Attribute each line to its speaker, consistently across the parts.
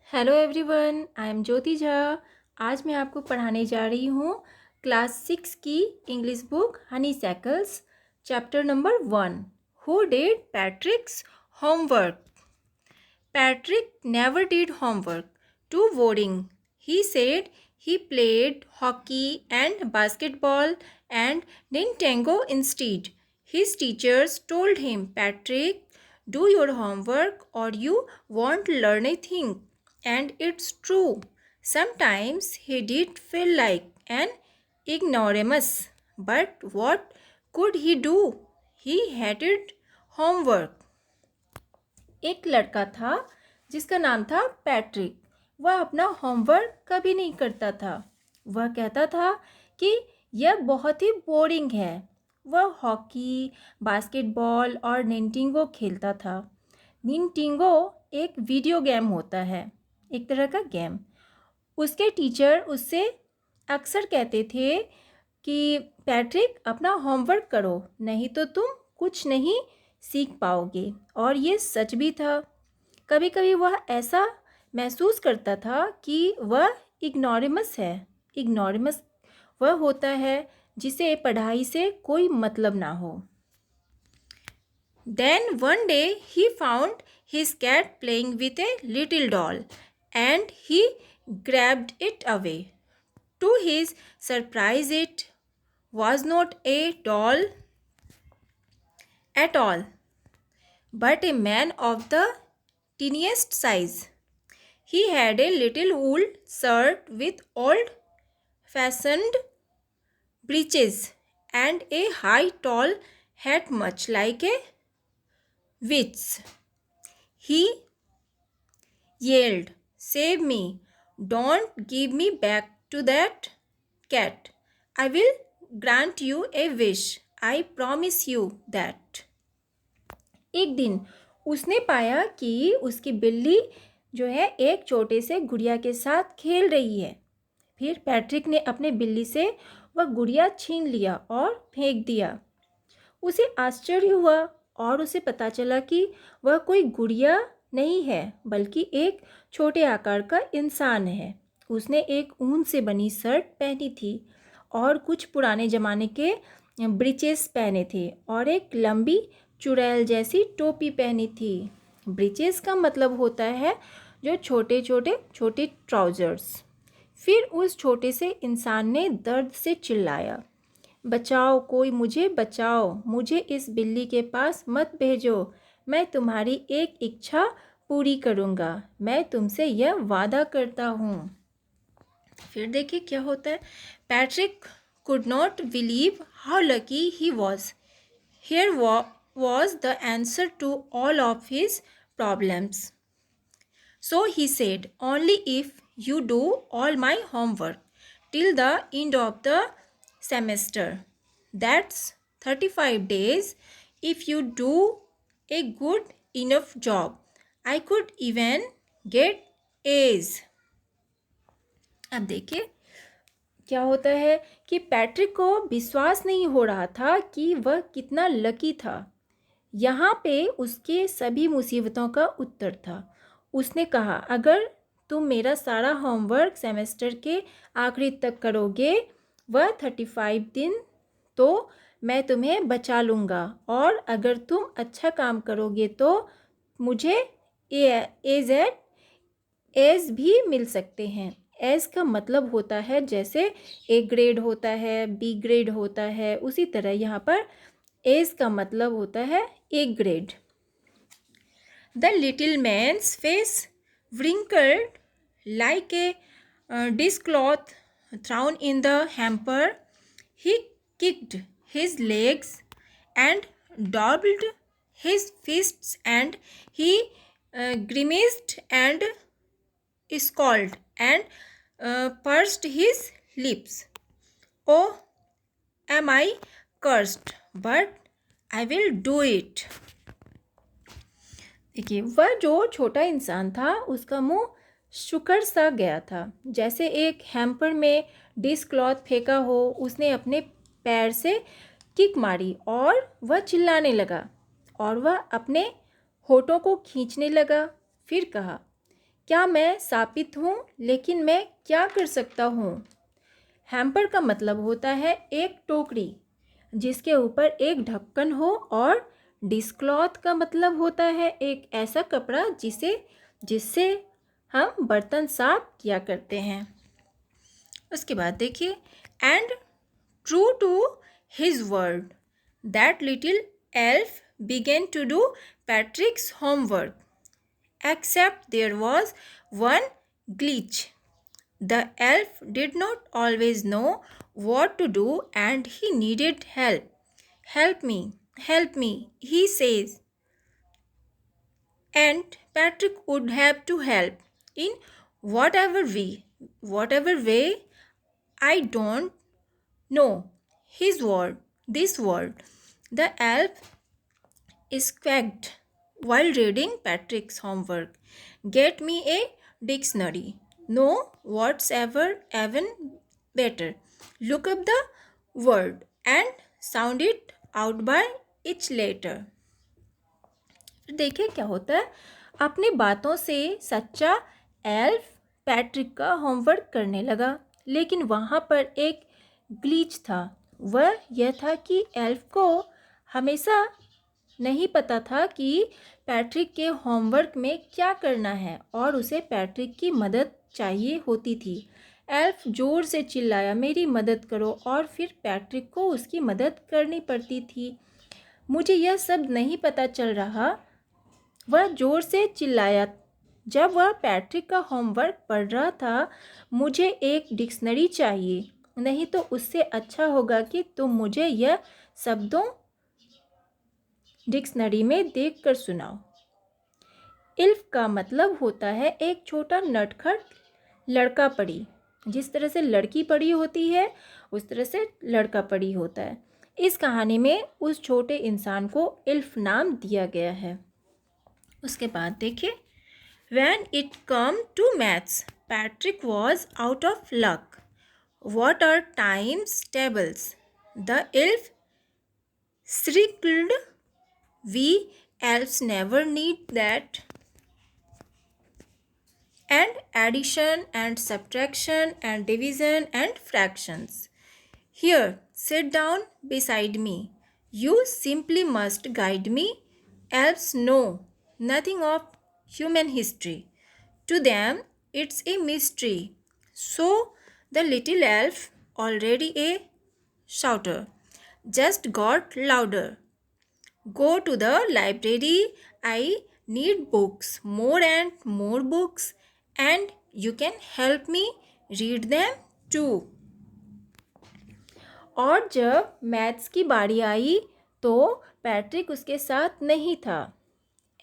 Speaker 1: Hello everyone, I am ज्योति झा। आज मैं आपको पढ़ाने जा रही हूँ क्लास 6 की English book honeysuckles, chapter number 1। Who did Patrick's homework? Patrick never did homework. Too boring. He said he played hockey and basketball and Nintendo instead. His teachers told him, Patrick, do your homework or you won't learn a thing. And it's true. Sometimes he did feel like an ignoramus. But what could he do? He hated homework. एक लड़का था जिसका नाम था Patrick. वह अपना homework कभी नहीं करता था। वह कहता था कि यह बहुत ही बोरिंग है। वह हॉकी, बास्केटबॉल और निंटेंडो खेलता था। निंटेंडो एक वीडियो गेम होता है, एक तरह का गेम। उसके टीचर उससे अक्सर कहते थे कि पैट्रिक अपना होमवर्क करो, नहीं तो तुम कुछ नहीं सीख पाओगे। और ये सच भी था। कभी कभी वह ऐसा महसूस करता था कि वह इग्नोरेमस है। इग्नोरेमस वह होता है जिसे पढ़ाई से कोई मतलब ना हो। Then one day he found his cat playing with a little doll and he grabbed it away. To his surprise, it was not a doll at all, but a man of the tiniest size. He had a little wool shirt with old fashioned breeches and a high tall hat much like a witch's. He yelled, Save me! Don't give me back to that cat. I will grant you a wish. I promise you that. एक दिन उसने पाया कि उसकी बिल्ली जो है एक छोटे से गुड़िया के साथ खेल रही है। फिर पैट्रिक ने अपने बिल्ली से वह गुड़िया छीन लिया और फेंक दिया। उसे आश्चर्य हुआ और उसे पता चला कि वह कोई गुड़िया नहीं है बल्कि एक छोटे आकार का इंसान है। उसने एक ऊन से बनी शर्ट पहनी थी और कुछ पुराने ज़माने के ब्रीचेस पहने थे और एक लंबी चुड़ैल जैसी टोपी पहनी थी। ब्रीचेस का मतलब होता है जो छोटे छोटे ट्राउज़र्स। फिर उस छोटे से इंसान ने दर्द से चिल्लाया, बचाओ, कोई मुझे बचाओ, मुझे इस बिल्ली के पास मत भेजो। मैं तुम्हारी एक इच्छा पूरी करूँगा, मैं तुमसे यह वादा करता हूँ। फिर देखिए क्या होता है। Patrick could not believe how lucky he was. Here was the answer to all of his problems. So he said, only if you do all my homework till the end of the semester. That's 35 days. If you do a good enough job, I could even get A's. अब देखिए क्या होता है कि Patrick को विश्वास नहीं हो रहा था कि वह कितना लकी था। यहाँ पे उसके सभी मुसीबतों का उत्तर था। उसने कहा, अगर तुम मेरा सारा होमवर्क सेमेस्टर के आखिरी तक करोगे, वह 35 दिन, तो मैं तुम्हें बचा लूँगा। और अगर तुम अच्छा काम करोगे तो मुझे एज भी मिल सकते हैं। एज का मतलब होता है जैसे ए ग्रेड होता है, बी ग्रेड होता है, उसी तरह यहाँ पर एज का मतलब होता है A grade. The little man's face wrinkled like a dishcloth thrown in the hamper. He kicked his legs and doubled his fists and he grimaced and scowled and pursed his lips. Oh, am I cursed? But I will do it. देखिए वह जो छोटा इंसान था उसका मुंह शुकर सा गया था, जैसे एक हैम्पर में डिश क्लॉथ फेंका हो। उसने अपने पैर से किक मारी और वह चिल्लाने लगा और वह अपने होठों को खींचने लगा। फिर कहा, क्या मैं शापित हूँ, लेकिन मैं क्या कर सकता हूँ। हैम्पर का मतलब होता है एक टोकरी जिसके ऊपर एक ढक्कन हो, और डिशक्लॉथ का मतलब होता है एक ऐसा कपड़ा जिससे हम बर्तन साफ किया करते हैं। उसके बाद देखिए, and true to his word that little elf began to do Patrick's homework except there was one glitch. The elf did not always know what to do and he needed help. Help me, he says. And Patrick would have to help in whatever way. Whatever way, I don't know his word, this word. The elf squawked while reading Patrick's homework. Get me a dictionary. No, what's ever even better. Look up the word and sound it out by each letter. देखिए क्या होता है, अपनी बातों से सच्चा elf Patrick का homework करने लगा, लेकिन वहाँ पर एक ग्लिच था। वह यह था कि एल्फ को हमेशा नहीं पता था कि पैट्रिक के होमवर्क में क्या करना है, और उसे पैट्रिक की मदद चाहिए होती थी। एल्फ जोर से चिल्लाया, मेरी मदद करो, और फिर पैट्रिक को उसकी मदद करनी पड़ती थी। मुझे यह सब नहीं पता चल रहा, वह जोर से चिल्लाया जब वह पैट्रिक का होमवर्क पढ़ रहा था। मुझे एक डिक्शनरी चाहिए, नहीं तो उससे अच्छा होगा कि तुम मुझे यह शब्दों डिक्शनरी में देखकर सुनाओ। इल्फ का मतलब होता है एक छोटा नटखट लड़का परी। जिस तरह से लड़की परी होती है, उस तरह से लड़का परी होता है। इस कहानी में उस छोटे इंसान को इल्फ नाम दिया गया है। उसके बाद देखिए, When it come to maths, Patrick was out of luck. What are times tables? The elf shrieked. We elves never need that. And addition and subtraction and division and fractions. Here, sit down beside me. You simply must guide me. Elves know nothing of human history. To them, it's a mystery. So, the little elf, already a shouter, just got louder. Go to the library. I need books, more and more books, and you can help me read them too. और जब maths की बारी आई तो Patrick उसके साथ नहीं था।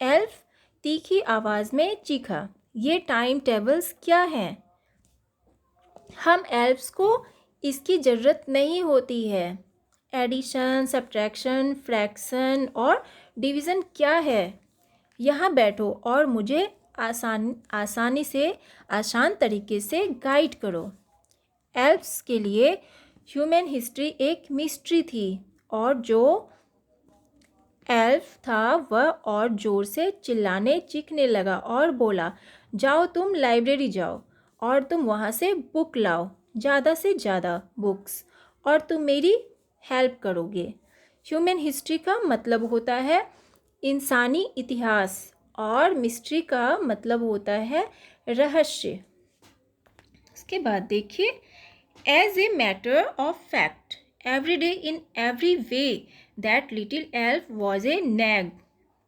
Speaker 1: Elf तीखी आवाज़ में चीखा, ये टाइम टेबल्स क्या हैं? हम एल्फ्स को इसकी ज़रूरत नहीं होती है। एडिशन, सब्ट्रैक्शन, फ्रैक्शन और डिवीज़न क्या है? यहाँ बैठो और मुझे आसानी से आसान तरीके से गाइड करो। एल्फ्स के लिए ह्यूमन हिस्ट्री एक मिस्ट्री थी, और जो एल्फ था वह और ज़ोर से चिल्लाने चीखने लगा और बोला, जाओ तुम लाइब्रेरी जाओ और तुम वहाँ से बुक लाओ, ज़्यादा से ज़्यादा बुक्स, और तुम मेरी हेल्प करोगे। ह्यूमन हिस्ट्री का मतलब होता है इंसानी इतिहास, और मिस्ट्री का मतलब होता है रहस्य। इसके बाद देखिए, as a matter of fact, every day in every way, that little elf was a nag.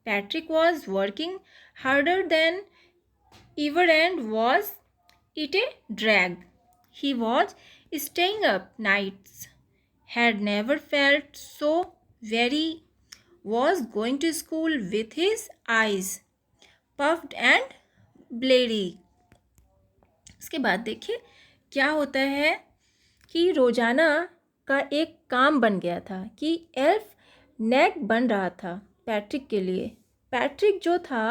Speaker 1: Patrick was working harder than ever and was it a drag. He was staying up nights, had never felt so very, was going to school with his eyes puffed and bleary. इसके बाद देखिए क्या होता है कि रोज़ाना का एक काम बन गया था कि एल्फ नैग बन रहा था पैट्रिक के लिए। पैट्रिक जो था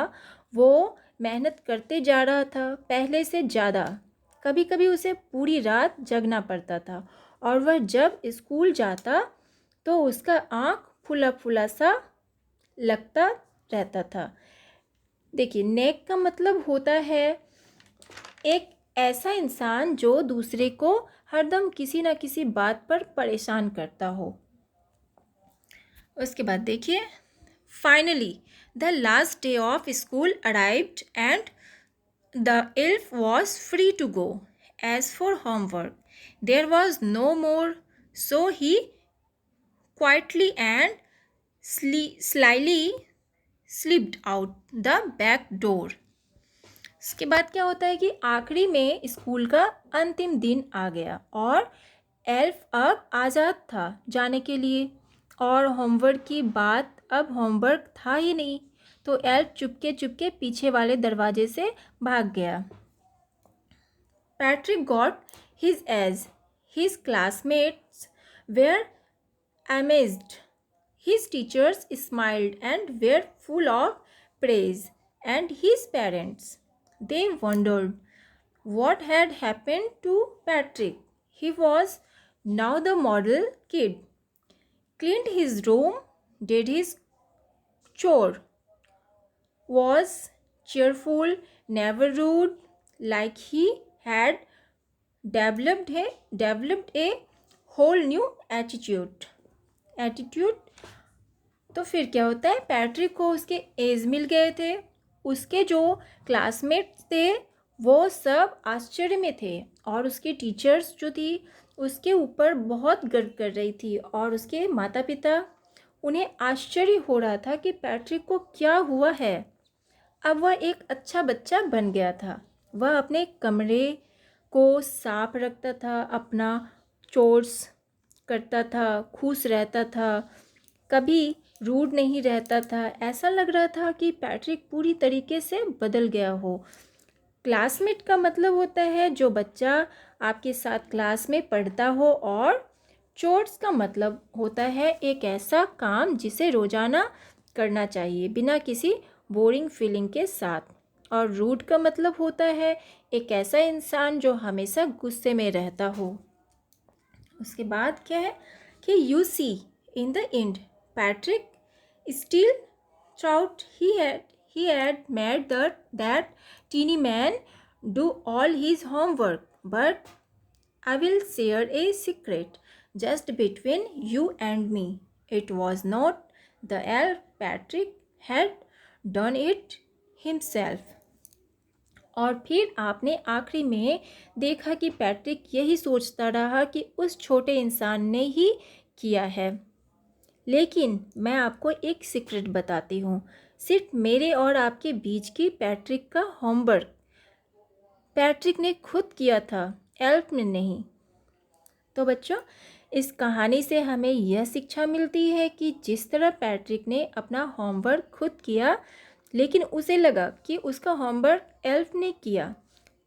Speaker 1: वो मेहनत करते जा रहा था पहले से ज़्यादा। कभी कभी उसे पूरी रात जगना पड़ता था, और वह जब स्कूल जाता तो उसका आँख फुला फुला सा लगता रहता था। देखिए, नेक का मतलब होता है एक ऐसा इंसान जो दूसरे को हरदम किसी ना किसी बात पर परेशान करता हो। उसके बाद देखिए, finally the last day of school arrived and the elf was free to go. As for homework, there was no more, so he quietly and slyly slipped out the back door. इसके बाद क्या होता है कि आखिरी में school का अंतिम दिन आ गया और एल्फ अब आज़ाद था जाने के लिए, और होमवर्क की बात अब होमवर्क था ही नहीं, तो एल्फ चुपके चुपके पीछे वाले दरवाजे से भाग गया। Patrick got his as his classmates were amazed. His teachers smiled and were full of praise, and his parents, they wondered what had happened to Patrick. He was now the model kid, cleaned his room, did his chore, was cheerful, never rude, like he had developed a whole new attitude. तो फिर क्या होता है, Patrick को उसके as मिल गए थे। उसके जो क्लासमेट्स थे वो सब आश्चर्य में थे, और उसके टीचर्स जो थी उसके ऊपर बहुत गर्व कर रही थी, और उसके माता पिता, उन्हें आश्चर्य हो रहा था कि पैट्रिक को क्या हुआ है। अब वह एक अच्छा बच्चा बन गया था। वह अपने कमरे को साफ रखता था, अपना चोर्स करता था, खुश रहता था, कभी रूड नहीं रहता था। ऐसा लग रहा था कि पैट्रिक पूरी तरीके से बदल गया हो। क्लासमेट का मतलब होता है जो बच्चा आपके साथ क्लास में पढ़ता हो, और चोर्स का मतलब होता है एक ऐसा काम जिसे रोज़ाना करना चाहिए बिना किसी बोरिंग फीलिंग के साथ। और रूड का मतलब होता है एक ऐसा इंसान जो हमेशा गुस्से में रहता हो। उसके बाद क्या है कि you see in the end Patrick still thought he had made that teeny man do all his homework. But I will share a secret just between you and me. It was not the elf. Patrick had done it himself. और फिर आपने आखिरी में देखा कि Patrick यही सोचता रहा कि उस छोटे इंसान ने ही किया है। लेकिन मैं आपको एक सीक्रेट बताती हूँ, सिर्फ मेरे और आपके बीच की पैट्रिक का होमवर्क पैट्रिक ने खुद किया था, एल्फ ने नहीं। तो बच्चों, इस कहानी से हमें यह शिक्षा मिलती है कि जिस तरह पैट्रिक ने अपना होमवर्क खुद किया, लेकिन उसे लगा कि उसका होमवर्क एल्फ ने किया,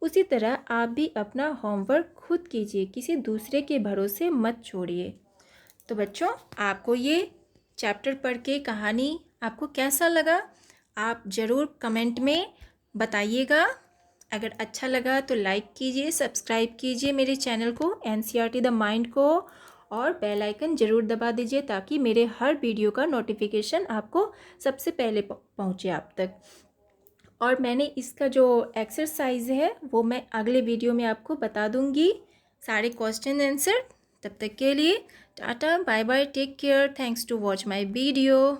Speaker 1: उसी तरह आप भी अपना होमवर्क खुद कीजिए, किसी दूसरे के भरोसे मत छोड़िए। तो बच्चों, आपको ये चैप्टर पढ़ के कहानी आपको कैसा लगा, आप ज़रूर कमेंट में बताइएगा। अगर अच्छा लगा तो लाइक कीजिए, सब्सक्राइब कीजिए मेरे चैनल को NCERT द माइंड को, और बेल आइकन ज़रूर दबा दीजिए ताकि मेरे हर वीडियो का नोटिफिकेशन आपको सबसे पहले पहुंचे आप तक। और मैंने इसका जो एक्सरसाइज है वो मैं अगले वीडियो में आपको बता दूंगी, सारे क्वेश्चन आंसर। तब तक के लिए tata, bye bye, take care, thanks to watch my video.